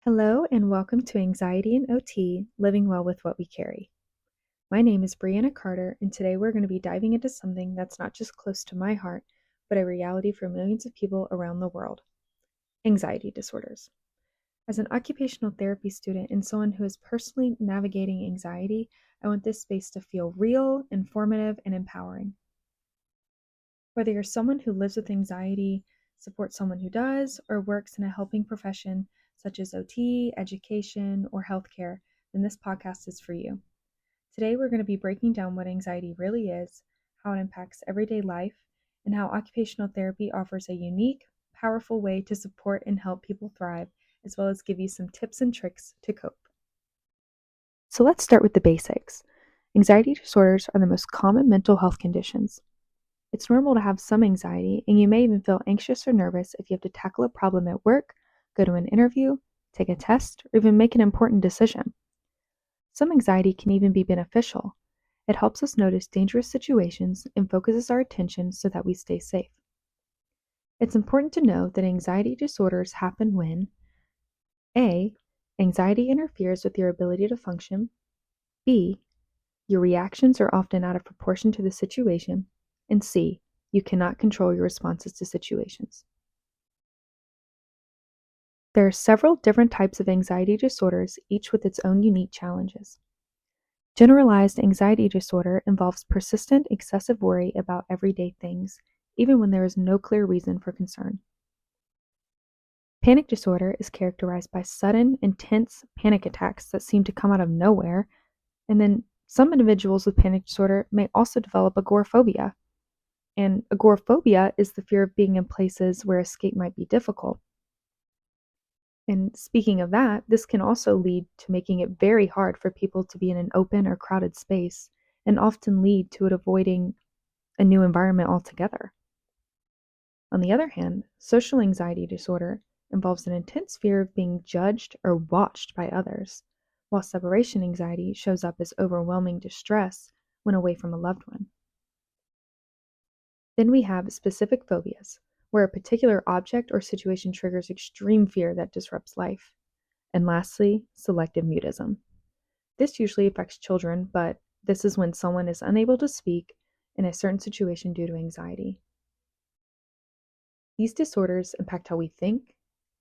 Hello and welcome to Anxiety and OT, Living Well with What We Carry. My name is Brianna Carter, and today we're going to be diving into something that's not just close to my heart, but a reality for millions of people around the world: anxiety disorders. As an occupational therapy student and someone who is personally navigating anxiety, I want this space to feel real, informative, and empowering. Whether you're someone who lives with anxiety, supports someone who does, or works in a helping profession such as OT, education, or healthcare, then this podcast is for you. Today, we're going to be breaking down what anxiety really is, how it impacts everyday life, and how occupational therapy offers a unique, powerful way to support and help people thrive, as well as give you some tips and tricks to cope. So let's start with the basics. Anxiety disorders are the most common mental health conditions. It's normal to have some anxiety, and you may even feel anxious or nervous if you have to tackle a problem at work, go to an interview, take a test, or even make an important decision. Some anxiety can even be beneficial. It helps us notice dangerous situations and focuses our attention so that we stay safe. It's important to know that anxiety disorders happen when A. Anxiety interferes with your ability to function. B. Your reactions are often out of proportion to the situation. And C. You cannot control your responses to situations. There are several different types of anxiety disorders, each with its own unique challenges. Generalized anxiety disorder involves persistent, excessive worry about everyday things, even when there is no clear reason for concern. Panic disorder is characterized by sudden, intense panic attacks that seem to come out of nowhere, and then some individuals with panic disorder may also develop agoraphobia. And agoraphobia is the fear of being in places where escape might be difficult. And speaking of that, this can also lead to making it very hard for people to be in an open or crowded space, and often lead to it avoiding a new environment altogether. On the other hand, social anxiety disorder involves an intense fear of being judged or watched by others, while separation anxiety shows up as overwhelming distress when away from a loved one. Then we have specific phobias, where a particular object or situation triggers extreme fear that disrupts life. And lastly, selective mutism. This usually affects children, but this is when someone is unable to speak in a certain situation due to anxiety. These disorders impact how we think,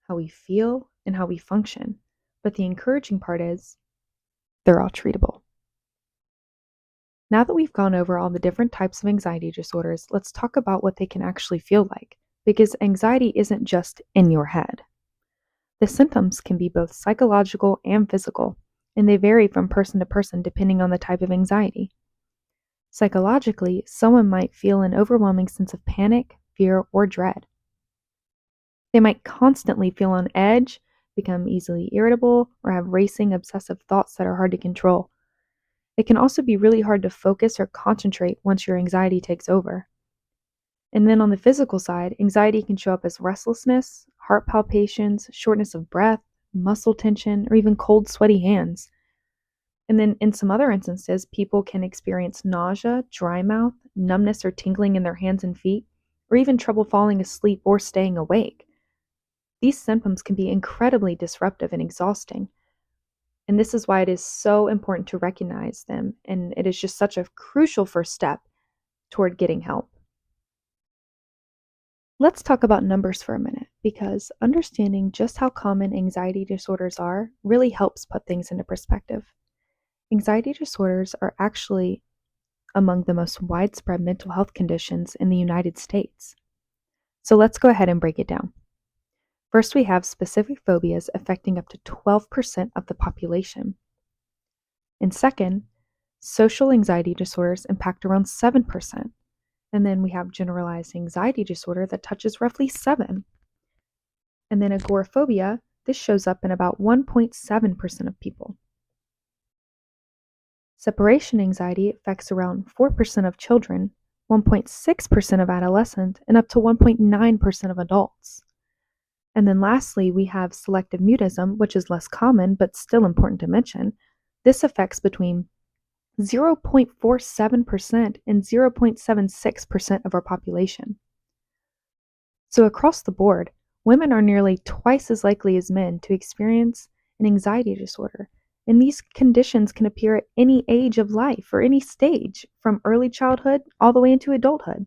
how we feel, and how we function, but the encouraging part is they're all treatable. Now that we've gone over all the different types of anxiety disorders, let's talk about what they can actually feel like, because anxiety isn't just in your head. The symptoms can be both psychological and physical, and they vary from person to person depending on the type of anxiety. Psychologically, someone might feel an overwhelming sense of panic, fear, or dread. They might constantly feel on edge, become easily irritable, or have racing, obsessive thoughts that are hard to control. It can also be really hard to focus or concentrate once your anxiety takes over. And then on the physical side, anxiety can show up as restlessness, heart palpitations, shortness of breath, muscle tension, or even cold, sweaty hands. And then in some other instances, people can experience nausea, dry mouth, numbness or tingling in their hands and feet, or even trouble falling asleep or staying awake. These symptoms can be incredibly disruptive and exhausting. And this is why it is so important to recognize them, and it is just such a crucial first step toward getting help. Let's talk about numbers for a minute, because understanding just how common anxiety disorders are really helps put things into perspective. Anxiety disorders are actually among the most widespread mental health conditions in the United States. So let's go ahead and break it down. First, we have specific phobias affecting up to 12% of the population. And second, social anxiety disorders impact around 7%. And then we have generalized anxiety disorder that touches roughly 7%. And then agoraphobia, this shows up in about 1.7% of people. Separation anxiety affects around 4% of children, 1.6% of adolescents, and up to 1.9% of adults. And then lastly, we have selective mutism, which is less common but still important to mention. This affects between 0.47% and 0.76% of our population. So across the board, women are nearly twice as likely as men to experience an anxiety disorder, and these conditions can appear at any age of life or any stage, from early childhood all the way into adulthood.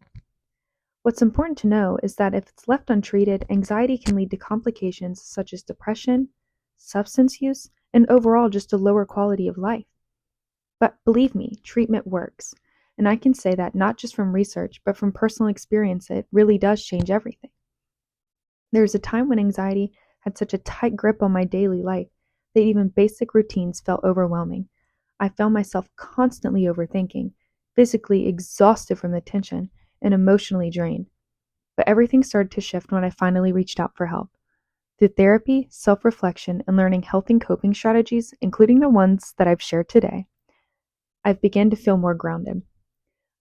What's important to know is that if it's left untreated, anxiety can lead to complications such as depression, substance use, and overall just a lower quality of life. But believe me, treatment works. And I can say that not just from research, but from personal experience, it really does change everything. There was a time when anxiety had such a tight grip on my daily life that even basic routines felt overwhelming. I found myself constantly overthinking, physically exhausted from the tension, and emotionally drained. But everything started to shift when I finally reached out for help. Through therapy, self-reflection, and learning healthy coping strategies, including the ones that I've shared today, I've begun to feel more grounded.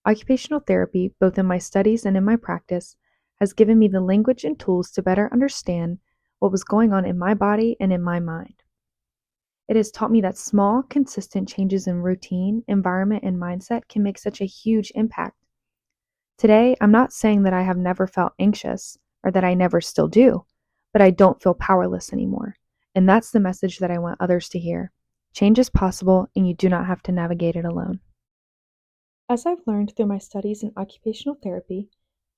Occupational therapy, both in my studies and in my practice, has given me the language and tools to better understand what was going on in my body and in my mind. It has taught me that small, consistent changes in routine, environment, and mindset can make such a huge impact. Today, I'm not saying that I have never felt anxious or that I never still do, but I don't feel powerless anymore. And that's the message that I want others to hear. Change is possible, and you do not have to navigate it alone. As I've learned through my studies in occupational therapy,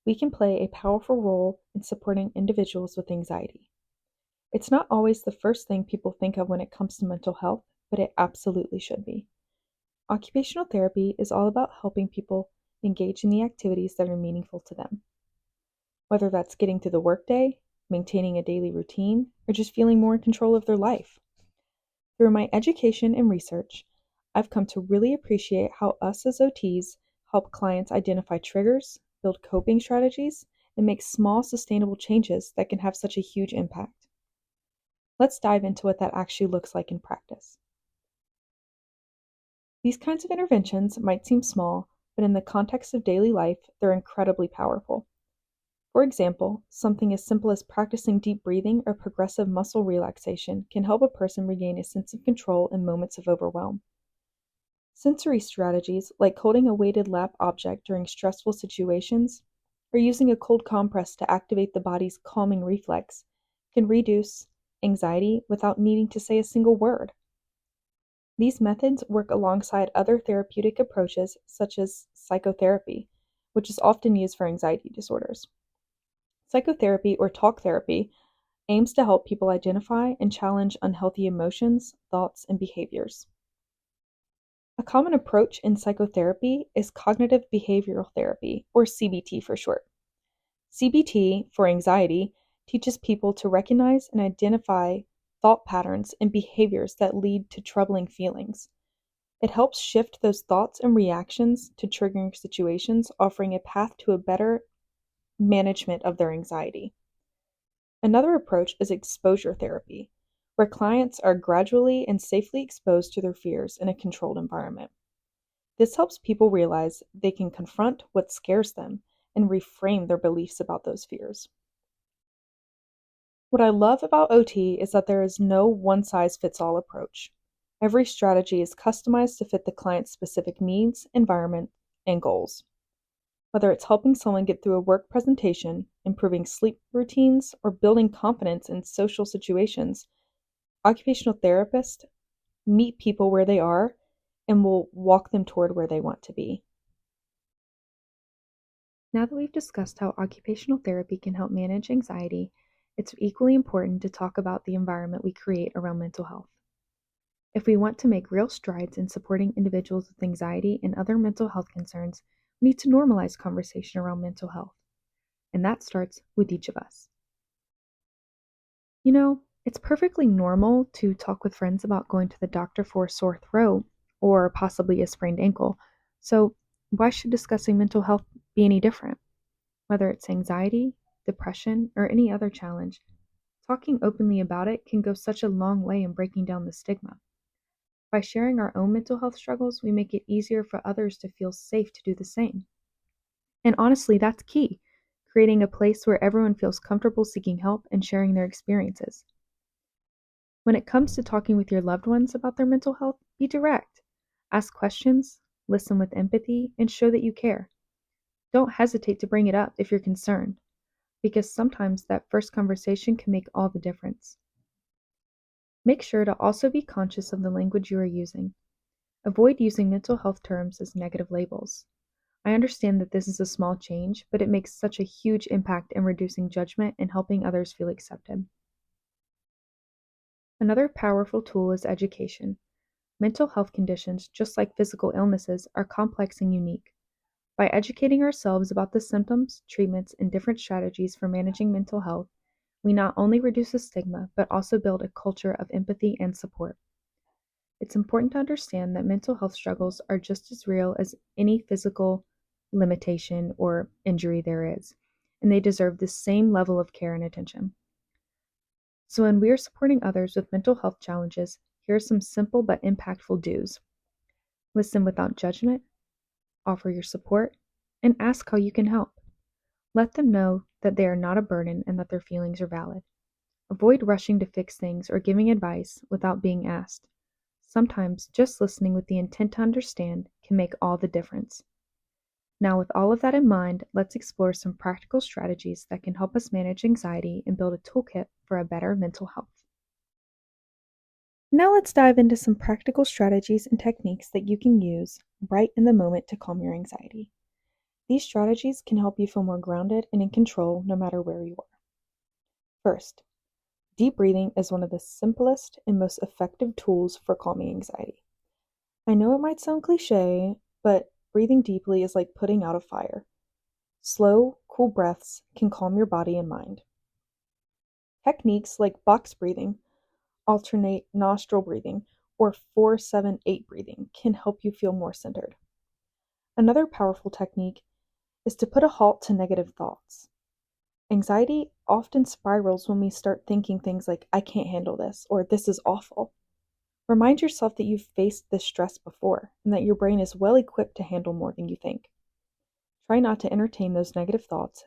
we can play a powerful role in supporting individuals with anxiety. It's not always the first thing people think of when it comes to mental health, but it absolutely should be. Occupational therapy is all about helping people engage in the activities that are meaningful to them. Whether that's getting through the workday, maintaining a daily routine, or just feeling more in control of their life. Through my education and research, I've come to really appreciate how us as OTs help clients identify triggers, build coping strategies, and make small, sustainable changes that can have such a huge impact. Let's dive into what that actually looks like in practice. These kinds of interventions might seem small, but in the context of daily life, they're incredibly powerful. For example, something as simple as practicing deep breathing or progressive muscle relaxation can help a person regain a sense of control in moments of overwhelm. Sensory strategies, like holding a weighted lap object during stressful situations, or using a cold compress to activate the body's calming reflex, can reduce anxiety without needing to say a single word. These methods work alongside other therapeutic approaches such as psychotherapy, which is often used for anxiety disorders. Psychotherapy, or talk therapy, aims to help people identify and challenge unhealthy emotions, thoughts, and behaviors. A common approach in psychotherapy is cognitive behavioral therapy, or CBT for short. CBT, for anxiety, teaches people to recognize and identify thought patterns and behaviors that lead to troubling feelings. It helps shift those thoughts and reactions to triggering situations, offering a path to a better management of their anxiety. Another approach is exposure therapy, where clients are gradually and safely exposed to their fears in a controlled environment. This helps people realize they can confront what scares them and reframe their beliefs about those fears. What I love about OT is that there is no one-size-fits-all approach. Every strategy is customized to fit the client's specific needs, environment, and goals. Whether it's helping someone get through a work presentation, improving sleep routines, or building confidence in social situations, occupational therapists meet people where they are and will walk them toward where they want to be. Now that we've discussed how occupational therapy can help manage anxiety, it's equally important to talk about the environment we create around mental health. If we want to make real strides in supporting individuals with anxiety and other mental health concerns, we need to normalize conversation around mental health. And that starts with each of us. It's perfectly normal to talk with friends about going to the doctor for a sore throat or possibly a sprained ankle. So why should discussing mental health be any different? Whether it's anxiety, depression, or any other challenge, talking openly about it can go such a long way in breaking down the stigma. By sharing our own mental health struggles, we make it easier for others to feel safe to do the same. And honestly, that's key, creating a place where everyone feels comfortable seeking help and sharing their experiences. When it comes to talking with your loved ones about their mental health, be direct. Ask questions, listen with empathy, and show that you care. Don't hesitate to bring it up if you're concerned, because sometimes that first conversation can make all the difference. Make sure to also be conscious of the language you are using. Avoid using mental health terms as negative labels. I understand that this is a small change, but it makes such a huge impact in reducing judgment and helping others feel accepted. Another powerful tool is education. Mental health conditions, just like physical illnesses, are complex and unique. By educating ourselves about the symptoms, treatments, and different strategies for managing mental health, we not only reduce the stigma, but also build a culture of empathy and support. It's important to understand that mental health struggles are just as real as any physical limitation or injury there is, and they deserve the same level of care and attention. So when we are supporting others with mental health challenges, here are some simple but impactful do's. Listen without judgment, offer your support, and ask how you can help. Let them know that they are not a burden and that their feelings are valid. Avoid rushing to fix things or giving advice without being asked. Sometimes just listening with the intent to understand can make all the difference. Now, with all of that in mind, let's explore some practical strategies that can help us manage anxiety and build a toolkit for a better mental health. Now let's dive into some practical strategies and techniques that you can use right in the moment to calm your anxiety. These strategies can help you feel more grounded and in control no matter where you are. First, deep breathing is one of the simplest and most effective tools for calming anxiety. I know it might sound cliche, but breathing deeply is like putting out a fire. Slow, cool breaths can calm your body and mind. Techniques like box breathing, alternate nostril breathing, or 4-7-8 breathing can help you feel more centered. Another powerful technique is to put a halt to negative thoughts. Anxiety often spirals when we start thinking things like, I can't handle this, or this is awful. Remind yourself that you've faced this stress before and that your brain is well equipped to handle more than you think. Try not to entertain those negative thoughts,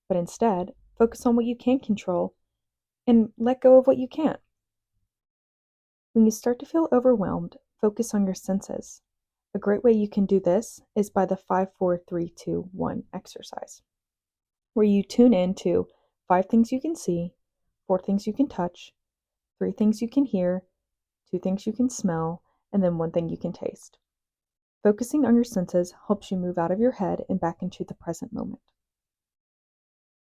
but instead focus on what you can control and let go of what you can't. When you start to feel overwhelmed, focus on your senses. A great way you can do this is by the 5-4-3-2-1 exercise, where you tune in to 5 things you can see, 4 things you can touch, 3 things you can hear, 2 things you can smell, and then 1 thing you can taste. Focusing on your senses helps you move out of your head and back into the present moment.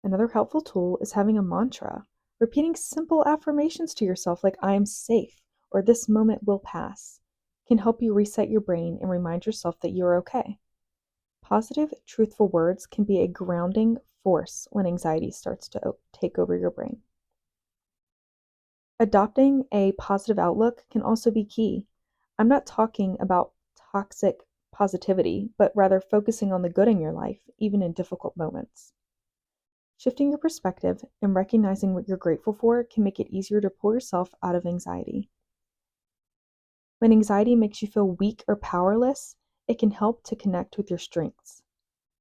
Another helpful tool is having a mantra, repeating simple affirmations to yourself like I am safe or this moment will pass, can help you reset your brain and remind yourself that you're okay. Positive, truthful words can be a grounding force when anxiety starts to take over your brain. Adopting a positive outlook can also be key. I'm not talking about toxic positivity, but rather focusing on the good in your life, even in difficult moments. Shifting your perspective and recognizing what you're grateful for can make it easier to pull yourself out of anxiety. When anxiety makes you feel weak or powerless, it can help to connect with your strengths.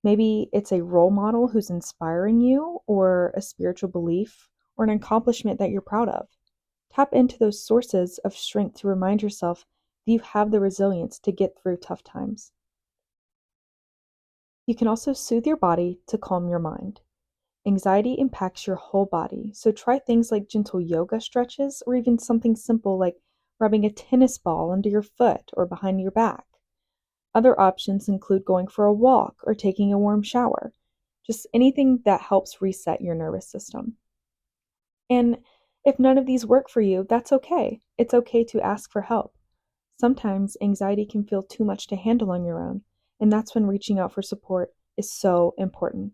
Maybe it's a role model who's inspiring you, or a spiritual belief, or an accomplishment that you're proud of. Tap into those sources of strength to remind yourself that you have the resilience to get through tough times. You can also soothe your body to calm your mind. Anxiety impacts your whole body, so try things like gentle yoga stretches or even something simple like rubbing a tennis ball under your foot or behind your back. Other options include going for a walk or taking a warm shower, just anything that helps reset your nervous system. And if none of these work for you, that's okay. It's okay to ask for help. Sometimes anxiety can feel too much to handle on your own, and that's when reaching out for support is so important.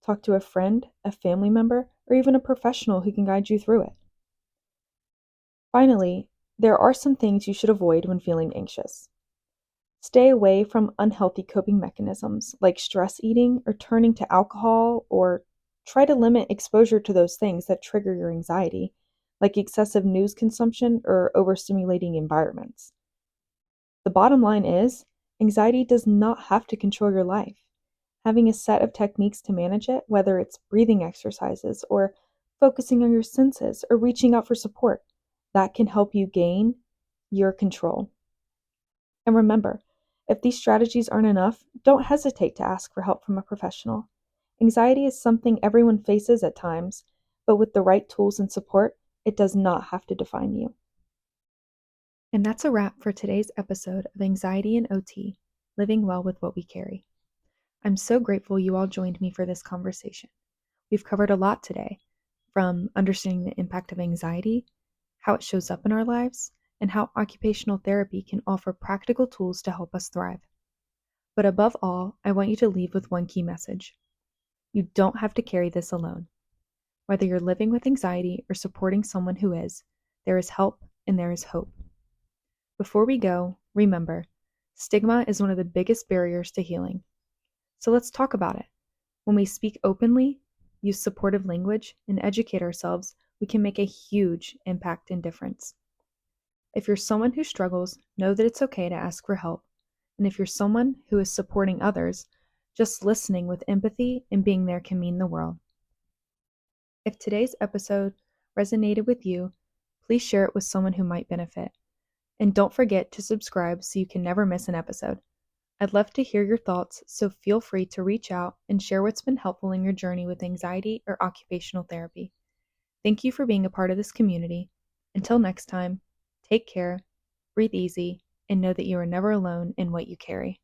Talk to a friend, a family member, or even a professional who can guide you through it. Finally, there are some things you should avoid when feeling anxious. Stay away from unhealthy coping mechanisms like stress eating or turning to alcohol, or try to limit exposure to those things that trigger your anxiety, like excessive news consumption or overstimulating environments. The bottom line is, anxiety does not have to control your life. Having a set of techniques to manage it, whether it's breathing exercises or focusing on your senses or reaching out for support, that can help you gain your control. And remember, if these strategies aren't enough, don't hesitate to ask for help from a professional. Anxiety is something everyone faces at times, but with the right tools and support, it does not have to define you. And that's a wrap for today's episode of Anxiety and OT, Living Well with What We Carry. I'm so grateful you all joined me for this conversation. We've covered a lot today, from understanding the impact of anxiety, how it shows up in our lives, and how occupational therapy can offer practical tools to help us thrive. But above all, I want you to leave with one key message. You don't have to carry this alone. Whether you're living with anxiety or supporting someone who is, there is help and there is hope. Before we go, remember, stigma is one of the biggest barriers to healing. So let's talk about it. When we speak openly, use supportive language, and educate ourselves, we can make a huge impact and difference. If you're someone who struggles, know that it's okay to ask for help. And if you're someone who is supporting others, just listening with empathy and being there can mean the world. If today's episode resonated with you, please share it with someone who might benefit. And don't forget to subscribe so you can never miss an episode. I'd love to hear your thoughts, so feel free to reach out and share what's been helpful in your journey with anxiety or occupational therapy. Thank you for being a part of this community. Until next time, take care, breathe easy, and know that you are never alone in what you carry.